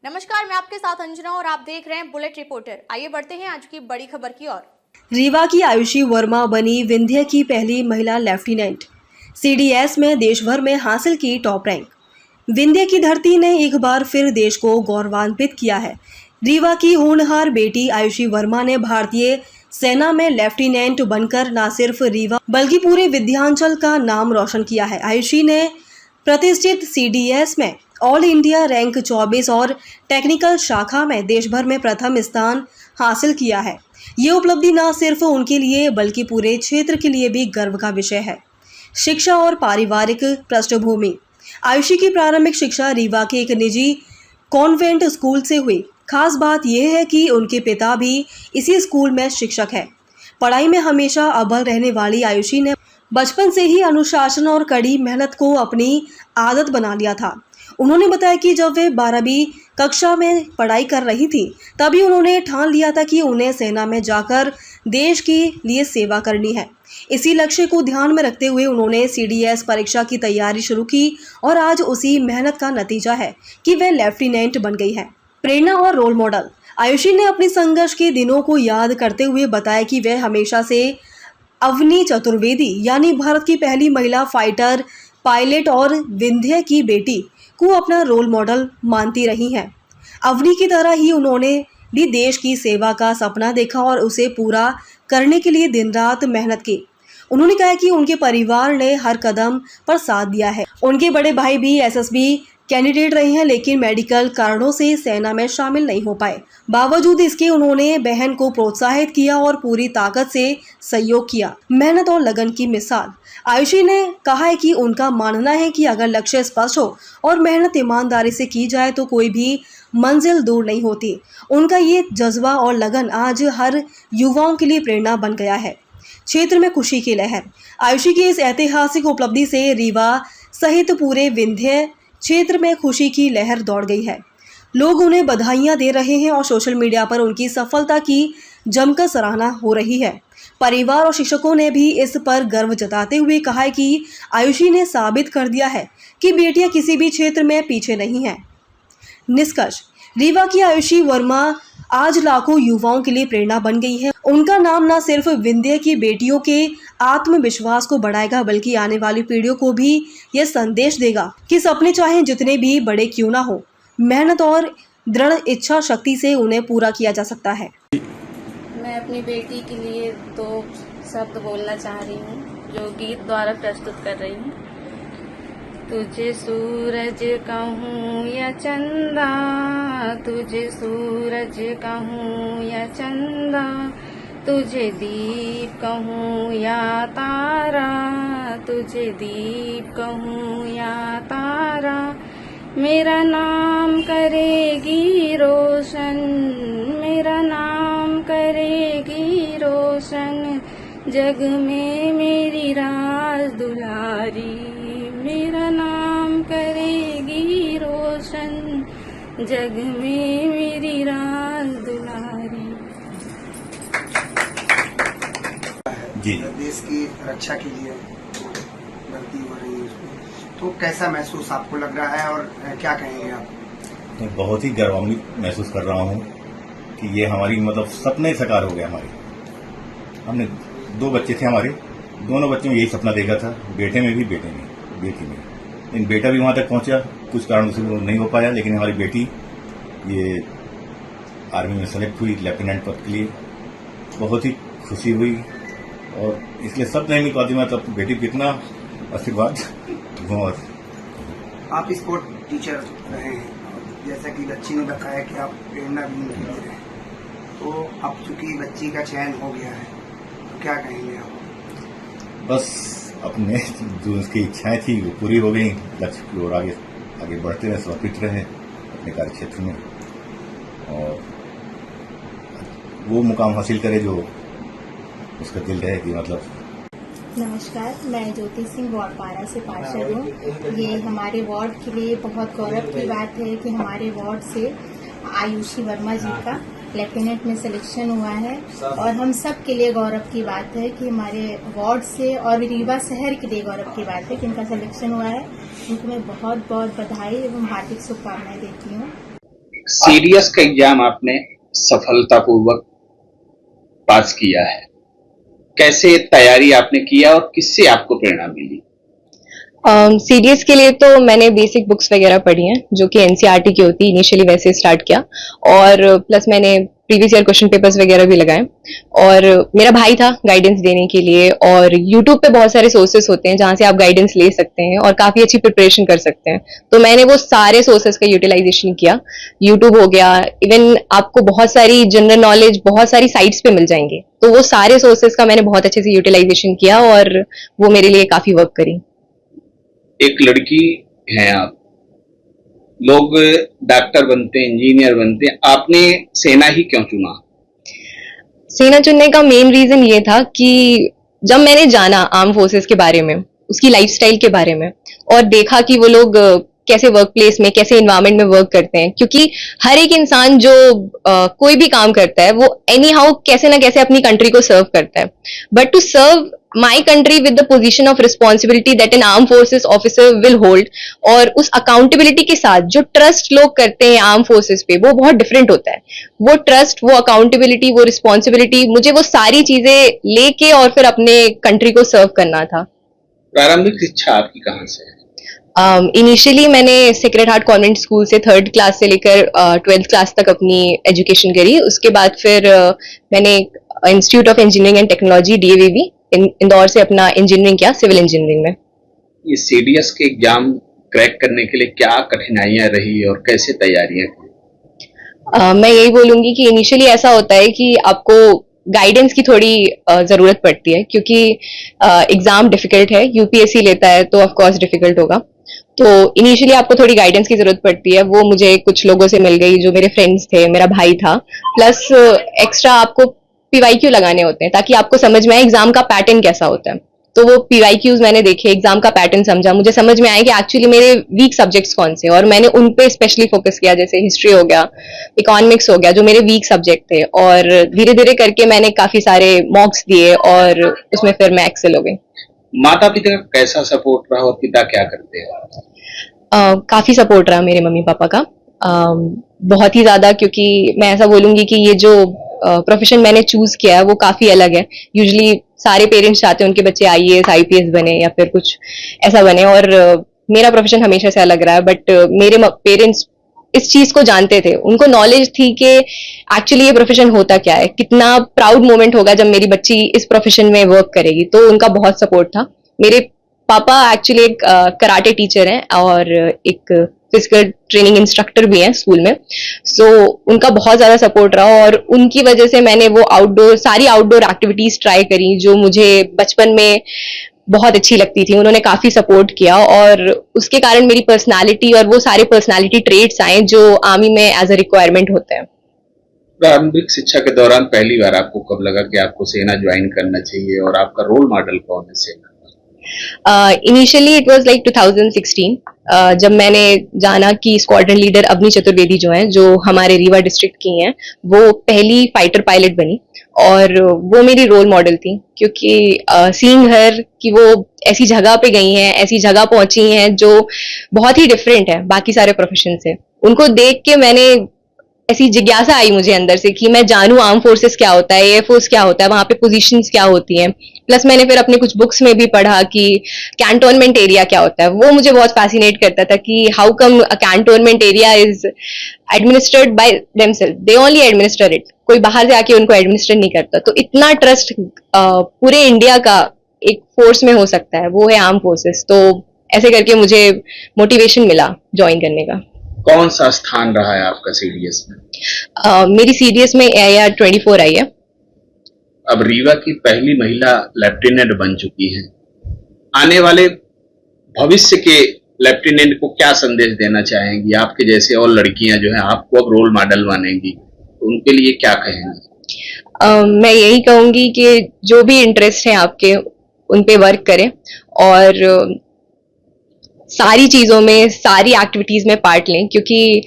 नमस्कार, मैं आपके साथ अंजना और आप देख रहे हैं बुलेट रिपोर्टर। आइए बढ़ते हैं आज की बड़ी खबर की ओर। रीवा की आयुषी वर्मा बनी विंध्य की पहली महिला लेफ्टिनेंट। सीडीएस में देश भर में हासिल की टॉप रैंक। विंध्य की धरती ने एक बार फिर देश को गौरवान्वित किया है। रीवा की होनहार बेटी आयुषी वर्मा ने भारतीय सेना में लेफ्टिनेंट बनकर न सिर्फ रीवा बल्कि पूरे विंध्याचल का नाम रोशन किया है। आयुषी ने प्रतिष्ठित सीडीएस में ऑल इंडिया रैंक 24 और टेक्निकल शाखा में देश भर में प्रथम स्थान हासिल किया है। ये उपलब्धि न सिर्फ उनके लिए बल्कि पूरे क्षेत्र के लिए भी गर्व का विषय है। शिक्षा और पारिवारिक पृष्ठभूमि। आयुषी की प्रारंभिक शिक्षा रीवा के एक निजी कॉन्वेंट स्कूल से हुई। खास बात यह है कि उनके पिता भी इसी स्कूल में शिक्षक है। पढ़ाई में हमेशा अव्वल रहने वाली आयुषी ने बचपन से ही अनुशासन और कड़ी मेहनत को अपनी आदत बना लिया था। उन्होंने बताया कि जब वे 12वीं कक्षा में पढ़ाई कर रही थी तभी उन्होंने ठान लिया था कि उन्हें सेना में जाकर देश के लिए सेवा करनी है। इसी लक्ष्य को ध्यान में रखते हुए उन्होंने सीडीएस परीक्षा की तैयारी शुरू की और आज उसी मेहनत का नतीजा है कि वे लेफ्टिनेंट बन गई है। प्रेरणा और रोल मॉडल। आयुषी ने अपने संघर्ष के दिनों को याद करते हुए बताया कि वे हमेशा से अवनी चतुर्वेदी यानी भारत की पहली महिला फाइटर पायलट और विंध्य की बेटी को अपना रोल मॉडल मानती रही हैं। अवनी की तरह ही उन्होंने भी देश की सेवा का सपना देखा और उसे पूरा करने के लिए दिन रात मेहनत की। उन्होंने कहा कि उनके परिवार ने हर कदम पर साथ दिया है। उनके बड़े भाई भी एसएसबी कैंडिडेट रहे हैं लेकिन मेडिकल कारणों से सेना में शामिल नहीं हो पाए। बावजूद इसके उन्होंने बहन को प्रोत्साहित किया और पूरी ताकत से सहयोग किया। मेहनत और लगन की मिसाल। आयुषी ने कहा है कि उनका मानना है कि अगर लक्ष्य स्पष्ट हो और मेहनत ईमानदारी से की जाए तो कोई भी मंजिल दूर नहीं होती। उनका ये जज्बा और लगन आज हर युवाओं के लिए प्रेरणा बन गया है। क्षेत्र में खुशी की लहर। आयुषी की इस ऐतिहासिक उपलब्धि से रीवा सहित पूरे विंध्य क्षेत्र में खुशी की लहर दौड़ गई है। लोग उन्हें बधाइयां दे रहे हैं और सोशल मीडिया पर उनकी सफलता की जमकर सराहना हो रही है। परिवार और शिक्षकों ने भी इस पर गर्व जताते हुए कहा है कि आयुषी ने साबित कर दिया है कि बेटियां किसी भी क्षेत्र में पीछे नहीं हैं। निष्कर्ष। रीवा की आयुषी वर्मा आज लाखों युवाओं के लिए प्रेरणा बन गई है। उनका नाम न सिर्फ विंध्य की बेटियों के आत्मविश्वास को बढ़ाएगा बल्कि आने वाली पीढ़ियों को भी यह संदेश देगा कि सपने चाहे जितने भी बड़े क्यों ना हो, मेहनत और दृढ़ इच्छा शक्ति से उन्हें पूरा किया जा सकता है। मैं अपनी बेटी के लिए 2 शब्द बोलना चाह रही हूँ जो गीत द्वारा प्रस्तुत कर रही हूँ। तुझे सूरज कहूँ या चंदा, तुझे सूरज कहूँ या चंदा, तुझे दीप कहूँ या तारा, तुझे दीप कहूँ या तारा, मेरा नाम करेगी रोशन, मेरा नाम करेगी रोशन, जग में मेरी राज दुलारी, मेरा नाम करेगी रोशन, जग में मेरी राज दुलारी। जी, देश की रक्षा के लिए भर्ती हो रही है, तो कैसा महसूस आपको लग रहा है और क्या कहेंगे आप? मैं बहुत ही गौरवान्वित महसूस कर रहा हूँ कि ये हमारी सपने साकार हो गया हमारे। हमने 2 बच्चे थे हमारे, दोनों बच्चों में यही सपना देखा था, बेटे में भी बेटी में। लेकिन बेटा भी वहाँ तक पहुँचा, कुछ कारणों से वो नहीं हो पाया, लेकिन हमारी बेटी ये आर्मी में सेलेक्ट हुई लेफ्टिनेंट पद के लिए। बहुत ही खुशी हुई और इसलिए सब नहीं मिल पाती। मैं तो अपनी बेटी को कितना आशीर्वाद दूँ। आप स्पोर्ट टीचर रहे हैं, जैसा कि बच्ची ने बताया कि आप प्रेरणा भी उनकी दे रहे हैं, तो अब चूंकि बच्ची का चयन हो गया है तो क्या कहेंगे आप? बस अपने जो उसकी इच्छाएं थी वो पूरी हो गई, लक्ष्य की ओर आगे बढ़ते रहे, समर्पित रहे अपने कार्य क्षेत्र में और वो मुकाम हासिल करे जो उसका दिल रहे कि नमस्कार, मैं ज्योति सिंह वार्ड 12 से पार्षद हूँ। ये हमारे वार्ड के लिए बहुत गौरव की बात है कि हमारे वार्ड से आयुषी वर्मा जी का लेफ्टिनेंट में सिलेक्शन हुआ है और हम सब के लिए गौरव की बात है कि हमारे वार्ड से और रीवा शहर के लिए गौरव की बात है कि इनका सिलेक्शन हुआ है। उनको मैं बहुत बहुत बधाई एवं हार्दिक शुभकामनाएं देती हूँ। सीडीएस का एग्जाम आपने सफलतापूर्वक पास किया है, कैसे तैयारी आपने किया और किससे आपको प्रेरणा मिली? सीडीएस के लिए तो मैंने बेसिक बुक्स वगैरह पढ़ी हैं जो कि एनसीईआरटी की होती है, इनिशियली वैसे स्टार्ट किया, और प्लस मैंने प्रीवियस ईयर क्वेश्चन पेपर्स वगैरह भी लगाए, और मेरा भाई था गाइडेंस देने के लिए, और यूट्यूब पे बहुत सारे सोर्सेस होते हैं जहां से आप गाइडेंस ले सकते हैं और काफी अच्छी प्रिपरेशन कर सकते हैं। तो मैंने वो सारे सोर्सेस का यूटिलाइजेशन किया। यूट्यूब हो गया, इवन आपको बहुत सारी जनरल नॉलेज बहुत सारी साइट्स पे मिल जाएंगे, तो वो सारे सोर्सेस का मैंने बहुत अच्छे से यूटिलाइजेशन किया और वो मेरे लिए काफी वर्क करी। एक लड़की हैं आप, लोग डॉक्टर बनते हैं, इंजीनियर बनते हैं, आपने सेना ही क्यों चुना? सेना चुनने का मेन रीजन ये था कि जब मैंने जाना आर्म फोर्सेस के बारे में, उसकी लाइफस्टाइल के बारे में, और देखा कि वो लोग कैसे वर्क प्लेस में, कैसे इन्वायरमेंट में वर्क करते हैं, क्योंकि हर एक इंसान जो कोई भी काम करता है वो एनी हाउ कैसे ना कैसे अपनी कंट्री को सर्व करता है, but to serve my country with the position of responsibility that an arm forces officer will hold, और उस अकाउंटेबिलिटी के साथ जो ट्रस्ट लोग करते हैं आर्म फोर्सेस पे, वो बहुत डिफरेंट होता है। वो ट्रस्ट, वो अकाउंटेबिलिटी, वो रिस्पॉन्सिबिलिटी, मुझे वो सारी चीजें लेके और फिर अपने कंट्री को सर्व करना था। प्रारंभिक शिक्षा आपकी कहाँ से है? इनिशियली मैंने सेक्रेड हार्ट कॉन्वेंट स्कूल से 3rd क्लास से लेकर 12th क्लास तक अपनी एजुकेशन करी। उसके बाद फिर मैंने institute of engineering and technology DAVV Indore से अपना इंजीनियरिंग किया, सिविल इंजीनियरिंग में। ये सीडीएस के एग्जाम क्रैक करने के लिए क्या कठिनाइयां रही और कैसे तैयारियां की? मैं यही बोलूंगी कि इनिशियली ऐसा होता है कि आपको गाइडेंस की थोड़ी जरूरत पड़ती है, क्योंकि एग्जाम डिफिकल्ट है, यूपीएससी लेता है तो ऑफ कोर्स डिफिकल्ट होगा। तो इनिशियली आपको थोड़ी गाइडेंस की जरूरत पड़ती है, वो मुझे कुछ लोगों से मिल गई, जो मेरे फ्रेंड्स थे, मेरा भाई था, प्लस एक्स्ट्रा आपको PYQ लगाने होते हैं ताकि आपको समझ में आए एग्जाम का पैटर्न कैसा होता है। तो वो PYQs मैंने देखे, एग्जाम का पैटर्न समझा, मुझे समझ में आया कि एक्चुअली मेरे वीक सब्जेक्ट्स कौन से, और मैंने उन पे स्पेशली फोकस किया, जैसे हिस्ट्री हो गया, इकोनॉमिक्स हो गया, जो मेरे वीक सब्जेक्ट थे, और धीरे धीरे करके मैंने काफी सारे मॉक्स दिए और उसमें फिर मैं एक्सेल हो गई। माता पिता का कैसा सपोर्ट रहा और पिता क्या करते हैं? काफी सपोर्ट रहा मेरे मम्मी पापा का, बहुत ही ज्यादा, क्योंकि मैं ऐसा बोलूंगी कि ये जो प्रोफेशन मैंने चूज किया है वो काफी अलग है। यूजुअली सारे पेरेंट्स चाहते हैं उनके बच्चे IAS IPS बने या फिर कुछ ऐसा बने, और मेरा प्रोफेशन हमेशा से अलग रहा है, बट मेरे पेरेंट्स इस चीज को जानते थे, उनको नॉलेज थी कि एक्चुअली ये प्रोफेशन होता क्या है, कितना प्राउड मोमेंट होगा जब मेरी बच्ची इस प्रोफेशन में वर्क करेगी, तो उनका बहुत सपोर्ट था। मेरे पापा एक्चुअली एक कराटे टीचर हैं और एक फिजिकल ट्रेनिंग इंस्ट्रक्टर भी हैं स्कूल में, सो उनका बहुत ज्यादा सपोर्ट रहा, और उनकी वजह से मैंने वो सारी आउटडोर एक्टिविटीज ट्राई करी जो मुझे बचपन में बहुत अच्छी लगती थी। उन्होंने काफी सपोर्ट किया, और उसके कारण मेरी पर्सनालिटी और वो सारे पर्सनालिटी ट्रेट्स आए जो आर्मी में एज अ रिक्वायरमेंट होते हैं। प्रारंभिक शिक्षा के दौरान पहली बार आपको कब लगा कि आपको सेना ज्वाइन करना चाहिए और आपका रोल मॉडल कौन है सेना? इनिशियली इट वाज लाइक 2016, जब मैंने जाना कि स्क्वाड्रन लीडर अवनी चतुर्वेदी जो हैं, जो हमारे रीवा डिस्ट्रिक्ट की हैं, वो पहली फाइटर पायलट बनी, और वो मेरी रोल मॉडल थी, क्योंकि सीइंग हर कि वो ऐसी जगह पे गई हैं, ऐसी जगह पहुंची हैं जो बहुत ही डिफरेंट है बाकी सारे प्रोफेशन से। उनको देख के मैंने ऐसी जिज्ञासा आई मुझे अंदर से कि मैं जानूं आर्म फोर्सेस क्या होता है, एयरफोर्स क्या होता है, वहां पे पोजीशंस क्या होती हैं। प्लस मैंने फिर अपने कुछ बुक्स में भी पढ़ा कि कैंटोनमेंट एरिया क्या होता है। वो मुझे बहुत फैसिनेट करता था कि how come a cantonment area is administered by themselves, they only administer it, कोई बाहर से आके उनको एडमिनिस्टर नहीं करता। तो इतना ट्रस्ट पूरे इंडिया का एक फोर्स में हो सकता है, वो है आर्म फोर्सेस। तो ऐसे करके मुझे मोटिवेशन मिला ज्वाइन करने का। कौन सा स्थान रहा है आपका सीडीएस में? मेरी सीडीएस में AIR 24 आई है। अब रीवा की पहली महिला लेफ्टिनेंट बन चुकी हैं, आने वाले भविष्य के लेफ्टिनेंट को क्या संदेश देना चाहेंगी? आपके जैसे और लड़कियां जो हैं आपको अब रोल मॉडल मानेंगी, उनके लिए क्या कहेंगे? मैं यही कहूंगी कि जो भी इंटरेस्ट है आपके, उन पे वर्क करें, और सारी चीजों में, सारी एक्टिविटीज में पार्ट लें, क्योंकि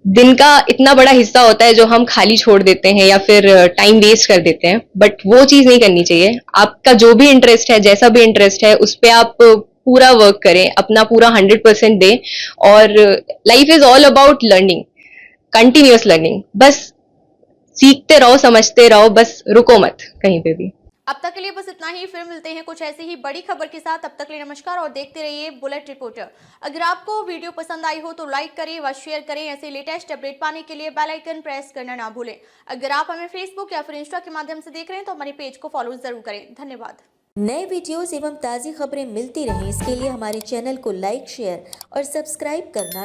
दिन का इतना बड़ा हिस्सा होता है जो हम खाली छोड़ देते हैं या फिर टाइम वेस्ट कर देते हैं, बट वो चीज नहीं करनी चाहिए। आपका जो भी इंटरेस्ट है, जैसा भी इंटरेस्ट है, उस पर आप पूरा वर्क करें, अपना पूरा 100% दें, और life is all about learning. Continuous learning, बस सीखते रहो, समझते रहो, बस रुको मत कहीं पे भी। अब तक के लिए बस इतना ही, फिर मिलते हैं कुछ ऐसी ही बड़ी खबर के साथ। तब तक के लिए नमस्कार और देखते रहिए बुलेट रिपोर्टर। अगर आपको वीडियो पसंद आई हो तो लाइक करें व शेयर करें। ऐसे लेटेस्ट अपडेट पाने के लिए बेल आइकन प्रेस करना ना भूलें। अगर आप हमें फेसबुक या फिर इंस्टा के माध्यम से देख रहे हैं तो हमारे पेज को फॉलो जरूर करें। धन्यवाद। नए वीडियोस एवं ताज़ी खबरें मिलती रहें, इसके लिए हमारे चैनल को लाइक, शेयर और सब्सक्राइब करना